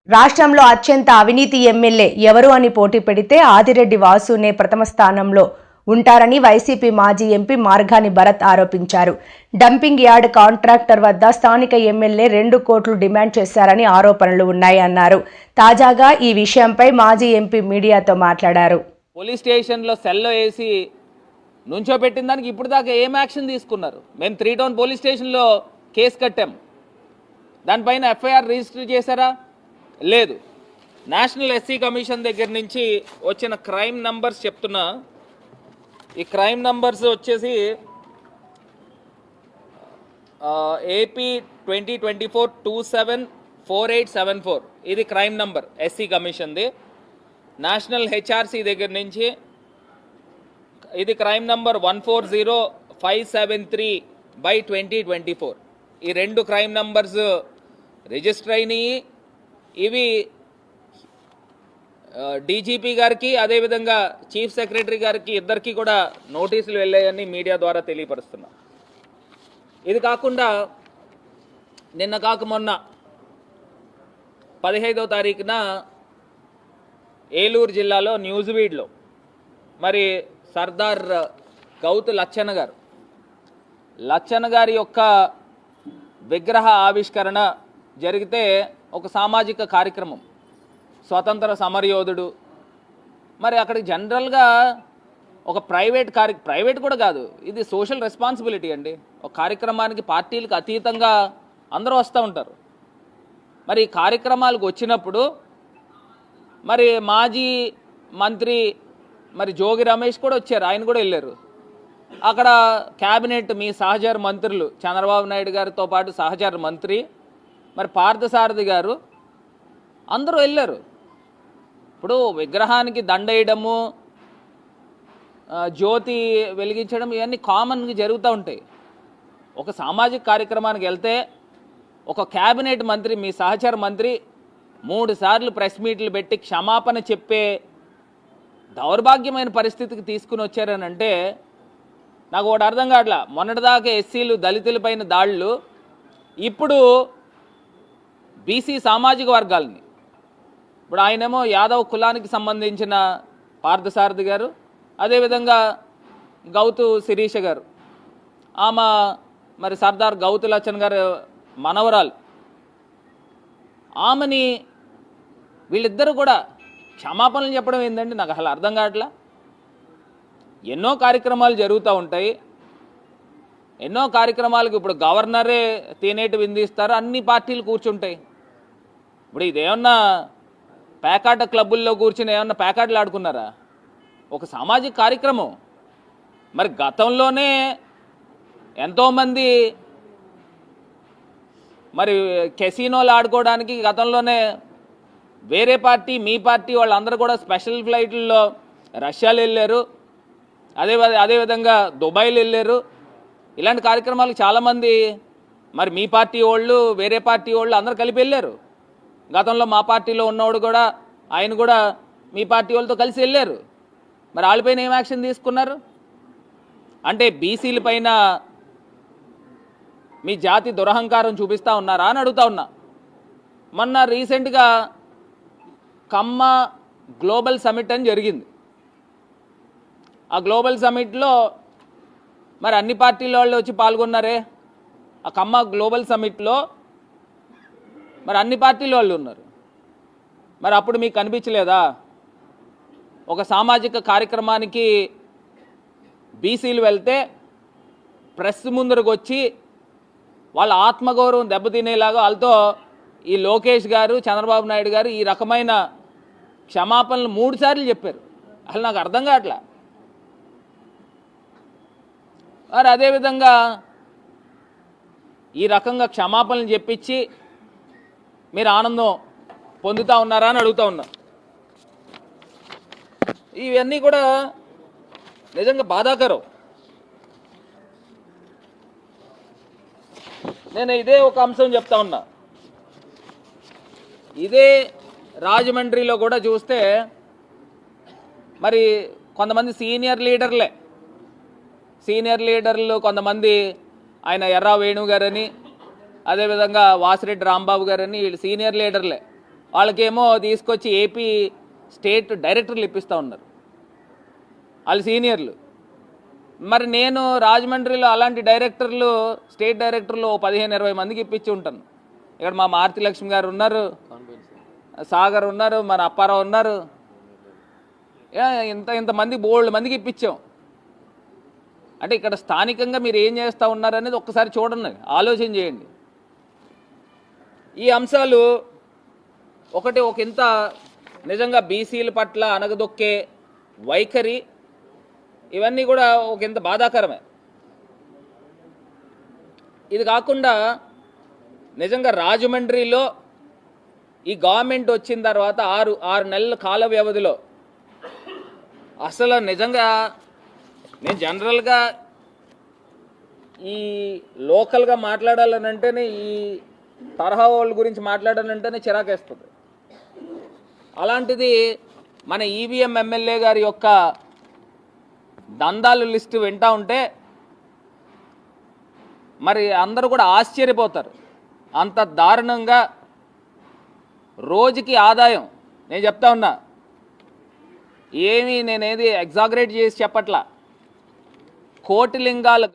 రాష్ట్రంలో అత్యంత అవినీతి ఎమ్మెల్యే ఎవరు అని పోటీ పెడితే ఆదిరెడ్డి వాసునే ప్రథమ స్థానంలో ఉంటారని వైసీపీ మాజీ ఎంపీ మార్గాని భరత్ ఆరోపించారు. డంపింగ్ యార్డ్ కాంట్రాక్టర్ వద్ద స్థానిక ఎమ్మెల్యే 2 కోట్లు డిమాండ్ చేశారని ఆరోపణలు ఉన్నాయన్నారు. తాజాగా ఈ విషయంపై మాజీ ఎంపీ మీడియాతో మాట్లాడారు. పోలీస్ స్టేషన్లో సెల్లో వేసి నుంచోబెట్టిన దానికి ఇప్పుడు దాకా ఏం యాక్షన్ తీసుకున్నారు? మేము 3 టౌన్ పోలీస్ స్టేషన్లో కేసు కట్టాం, దానిపైన ఎఫ్ఐఆర్ రిజిస్టర్ చేశారా? లేదు. నేషనల్ ఎస్సీ కమిషన్ దగ్గర నుంచి వచ్చిన క్రైమ్ నంబర్స్ చెప్తున్నా. ఈ క్రైమ్ నంబర్స్ వచ్చేసి AP 2024-274874 ఇది క్రైమ్ నంబర్ ఎస్సీ కమిషన్ది. నేషనల్ హెచ్ఆర్సీ దగ్గర నుంచి ఇది క్రైమ్ నంబర్ 140573/2024. ఈ 2 క్రైమ్ నంబర్స్ రిజిస్టర్ అయినాయి. ఇవి డీజీపీ గారికి అదేవిధంగా చీఫ్ సెక్రటరీ గారికి ఇద్దరికి కూడా నోటీసులు వెళ్ళాయని మీడియా ద్వారా తెలియపరుస్తున్నా. ఇది కాకుండా నిన్న కాక మొన్న 15వ తారీఖున ఏలూరు జిల్లాలో న్యూజివీడ్లో మరి సర్దార్ గౌతు లచ్చన్న గారి యొక్క విగ్రహ ఆవిష్కరణ జరిగితే ఒక సామాజిక కార్యక్రమం, స్వతంత్ర సమరయోధుడు. మరి అక్కడికి జనరల్గా ఒక ప్రైవేట్ కూడా కాదు, ఇది సోషల్ రెస్పాన్సిబిలిటీ అండి. ఒక కార్యక్రమానికి పార్టీలకు అతీతంగా అందరూ వస్తూ ఉంటారు. మరి ఈ కార్యక్రమాలకు వచ్చినప్పుడు మరి మాజీ మంత్రి మరి జోగి రమేష్ కూడా వచ్చారు, ఆయన కూడా వెళ్ళారు. అక్కడ క్యాబినెట్ మీ సహచర మంత్రులు చంద్రబాబు నాయుడు గారితో పాటు సహచర మంత్రి మరి పార్థసారథి గారు అందరూ వెళ్ళారు. ఇప్పుడు విగ్రహానికి దండ వేయడము, జ్యోతి వెలిగించడం ఇవన్నీ కామన్గా జరుగుతూ ఉంటాయి. ఒక సామాజిక కార్యక్రమానికి వెళ్తే ఒక క్యాబినెట్ మంత్రి మీ సహచర మంత్రి 3 సార్లు ప్రెస్ మీట్లు పెట్టి క్షమాపణ చెప్పే దౌర్భాగ్యమైన పరిస్థితికి తీసుకుని వచ్చారని అంటే నాకు ఒకటి అర్థం కావట్లా. మొన్నటిదాకా ఎస్సీలు దళితులపైన దాడులు, ఇప్పుడు బీసీ సామాజిక వర్గాలని, ఇప్పుడు ఆయనేమో యాదవ్ కులానికి సంబంధించిన పార్థసారథి గారు, అదేవిధంగా గౌతు శిరీష గారు, ఆమె మరి సర్దార్ గౌతు లచ్చన్ గారు మనవరాలు, ఆమెని వీళ్ళిద్దరూ కూడా క్షమాపణలు చెప్పడం ఏంటంటే నాకు అసలు అర్థం కావట్లా. ఎన్నో కార్యక్రమాలు జరుగుతూ ఉంటాయి, ఎన్నో కార్యక్రమాలకు ఇప్పుడు గవర్నరే తేనేటి విందిస్తారు, అన్ని పార్టీలు కూర్చుంటాయి. ఇప్పుడు ఇదేమన్నా పేకాట క్లబ్బుల్లో కూర్చుని ఏమన్నా పేకాటలు ఆడుకున్నారా? ఒక సామాజిక కార్యక్రమం. మరి గతంలోనే ఎంతోమంది మరి కెసినోలు ఆడుకోవడానికి గతంలోనే వేరే పార్టీ మీ పార్టీ వాళ్ళందరూ కూడా స్పెషల్ ఫ్లైట్లలో రష్యాలో వెళ్ళారు, అదేవిధంగా దుబాయ్లో వెళ్ళారు. ఇలాంటి కార్యక్రమాలకు చాలామంది మరి మీ పార్టీ వాళ్ళు వేరే పార్టీ వాళ్ళు అందరూ కలిపి వెళ్ళారు. గతంలో మా పార్టీలో ఉన్నవాడు కూడా ఆయన కూడా మీ పార్టీ వాళ్ళతో కలిసి వెళ్ళారు. మరి వాళ్ళపైన ఏం యాక్షన్ తీసుకున్నారు? అంటే బీసీల పైన మీ జాతి దురహంకారం చూపిస్తూ ఉన్నారా అని అడుగుతా ఉన్నా. మొన్న రీసెంట్గా కమ్మ గ్లోబల్ సమిట్ అని జరిగింది. ఆ గ్లోబల్ సమిట్లో మరి అన్ని పార్టీల వాళ్ళు వచ్చి పాల్గొన్నారే. ఆ కమ్మ గ్లోబల్ సమిట్లో మరి అన్ని పార్టీల వాళ్ళు ఉన్నారు. మరి అప్పుడు మీకు కనిపించలేదా? ఒక సామాజిక కార్యక్రమానికి బీసీలు వెళ్తే ప్రెస్ ముందరకు వచ్చి వాళ్ళ ఆత్మగౌరవం దెబ్బతినేలాగా వాళ్ళతో ఈ లోకేష్ గారు చంద్రబాబు నాయుడు గారు ఈ రకమైన క్షమాపణలు 3 సార్లు చెప్పారు. అసలు నాకు అర్థం కావట్లా. మరి అదేవిధంగా ఈ రకంగా క్షమాపణలు చెప్పించి మీరు ఆనందం పొందుతూ ఉన్నారా అని అడుగుతూ ఉన్నా. ఇవన్నీ కూడా నిజంగా బాధాకరం. నేను ఇదే ఒక అంశం చెప్తా ఉన్నా. ఇదే రాజమండ్రిలో కూడా చూస్తే మరి కొంతమంది సీనియర్ లీడర్లు కొంతమంది ఆయన ఎర్రా వేణు గారని అదేవిధంగా వాసిరెడ్డి రాంబాబు గారని వీళ్ళు సీనియర్ లీడర్లే వాళ్ళకేమో తీసుకొచ్చి ఏపీ స్టేట్ డైరెక్టర్లు ఇప్పిస్తూ ఉన్నారు వాళ్ళు సీనియర్లు. మరి నేను రాజమండ్రిలో అలాంటి డైరెక్టర్లు స్టేట్ డైరెక్టర్లు 15-20 మందికి ఇప్పించి ఉంటాను. ఇక్కడ మా మారుతి లక్ష్మి గారు ఉన్నారు, సాగర్ ఉన్నారు, మన అప్పారావు ఉన్నారు, ఇంతమంది బోల్డ్ మందికి ఇప్పించాం. అంటే ఇక్కడ స్థానికంగా మీరు ఏం చేస్తూ ఉన్నారనేది ఒక్కసారి చూడండి, ఆలోచన చేయండి. ఈ అంశాలు ఒకటి ఒక ఇంత నిజంగా బీసీల పట్ల అనగదొక్కే వైఖరి ఇవన్నీ కూడా ఒక ఇంత బాధాకరమే. ఇది కాకుండా నిజంగా రాజమండ్రిలో ఈ గవర్నమెంట్ వచ్చిన తర్వాత 6 నెలల కాల వ్యవధిలో అసలు నిజంగా నేను జనరల్గా ఈ లోకల్గా మాట్లాడాలనంటేనే ఈ తరహా వాళ్ళ గురించి మాట్లాడాలంటేనే చిరాకేస్తుంది. అలాంటిది మన ఈవీఎం ఎమ్మెల్యే గారి యొక్క దందాలు లిస్టు వింటూ ఉంటే మరి అందరూ కూడా ఆశ్చర్యపోతారు. అంత దారుణంగా రోజుకి ఆదాయం, నేను చెప్తా ఉన్నా, నేనేది ఎగ్జాగరేట్ చేసి చెప్పట్లా, కోటి లింగాలు